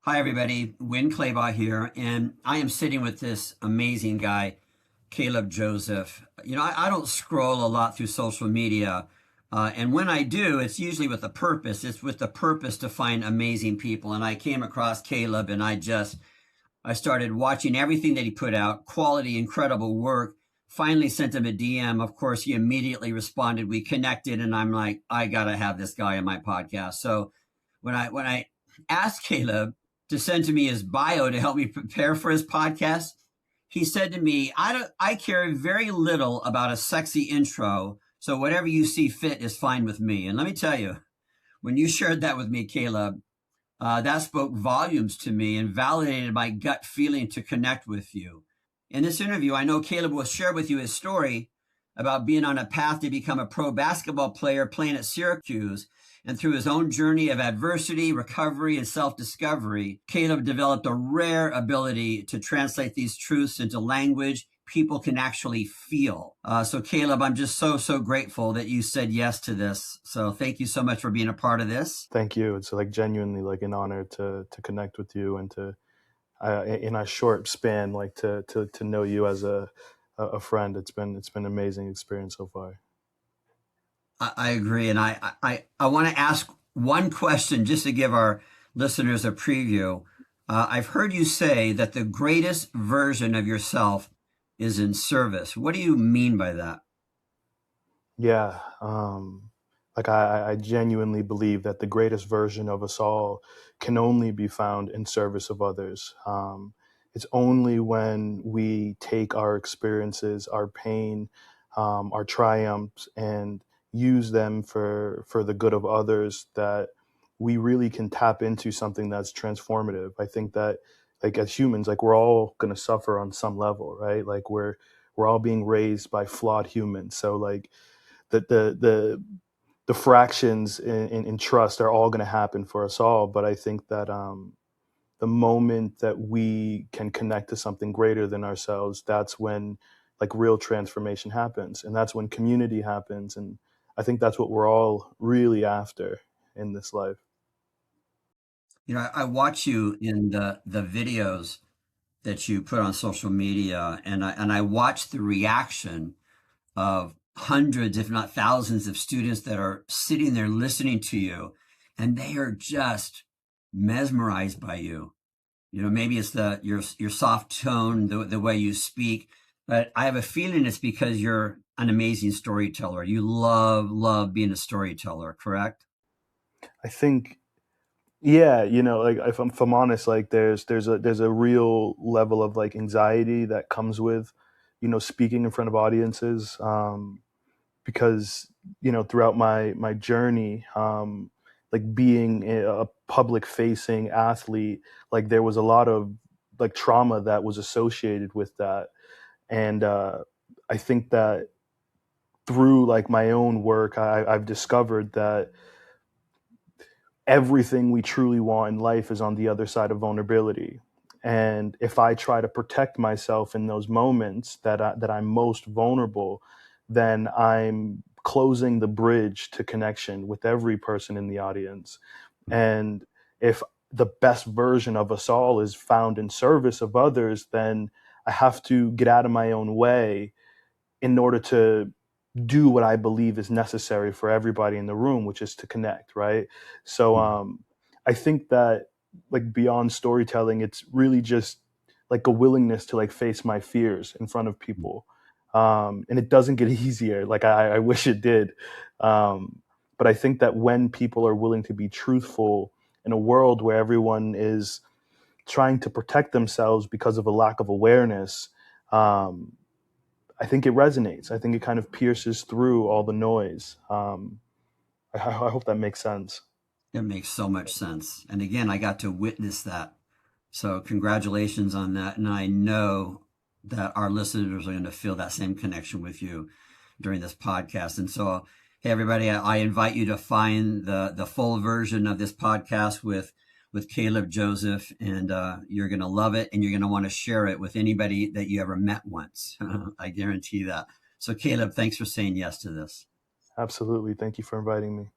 Hi, everybody. Winn Claybaugh here, and I am sitting with this amazing guy, Kaleb Joseph. I don't scroll a lot through social media, and when I do, it's usually with a purpose. It's with the purpose to find amazing people. And I came across Kaleb, and I started watching everything that he put out, quality, incredible work. Finally sent him a DM. Of course, he immediately responded. We connected, and I'm like, I gotta have this guy on my podcast. So when I asked Kaleb to send to me his bio to help me prepare for his podcast, he said to me, I care very little about a sexy intro, so whatever you see fit is fine with me. And let me tell you, when you shared that with me, Kaleb, that spoke volumes to me and validated my gut feeling to connect with you. In this interview, I know Kaleb will share with you his story about being on a path to become a pro basketball player playing at Syracuse. And through his own journey of adversity, recovery, and self-discovery, Kaleb developed a rare ability to translate these truths into language people can actually feel. So Kaleb, I'm just so grateful that you said yes to this. So thank you so much for being a part of this. Thank you. It's like genuinely like an honor to connect with you and to in a short span to know you as a friend. It's been an amazing experience so far. I agree. And I want to ask one question just to give our listeners a preview. I've heard you say that the greatest version of yourself is in service. What do you mean by that? Yeah. I genuinely believe that the greatest version of us all can only be found in service of others. It's only when we take our experiences, our pain, our triumphs, and use them for the good of others that we really can tap into something that's transformative. I think that like as humans, like we're all going to suffer on some level, right? Like we're all being raised by flawed humans. So like the fractions in trust are all going to happen for us all. But I think that the moment that we can connect to something greater than ourselves, that's when like real transformation happens, and that's when community happens. And I think that's what we're all really after in this life. I watch you in the videos that you put on social media, and I watch the reaction of hundreds, if not thousands, of students that are sitting there listening to you, and they are just mesmerized by you. Maybe it's your soft tone, the way you speak, but I have a feeling it's because you're an amazing storyteller. You love being a storyteller, correct? I think, yeah, like if I'm honest, like there's a real level of like anxiety that comes with, speaking in front of audiences. Because throughout my journey, like being a public facing athlete, like there was a lot of like trauma that was associated with that. And I think that through like my own work, I've discovered that everything we truly want in life is on the other side of vulnerability. And if I try to protect myself in those moments that I'm most vulnerable, then I'm closing the bridge to connection with every person in the audience. And if the best version of us all is found in service of others, then I have to get out of my own way in order to do what I believe is necessary for everybody in the room, which is to connect, right? So I think that like beyond storytelling, it's really just like a willingness to like face my fears in front of people. And it doesn't get easier. Like I wish it did. But I think that when people are willing to be truthful in a world where everyone is trying to protect themselves because of a lack of awareness, um, I think it resonates. I think it kind of pierces through all the noise. I hope that makes sense. It makes so much sense. And again, I got to witness that. So congratulations on that. And I know that our listeners are going to feel that same connection with you during this podcast. And so, hey, everybody, I invite you to find the full version of this podcast with Kaleb Joseph, and you're going to love it, and you're going to want to share it with anybody that you ever met once. I guarantee that. So Kaleb, thanks for saying yes to this. Absolutely. Thank you for inviting me.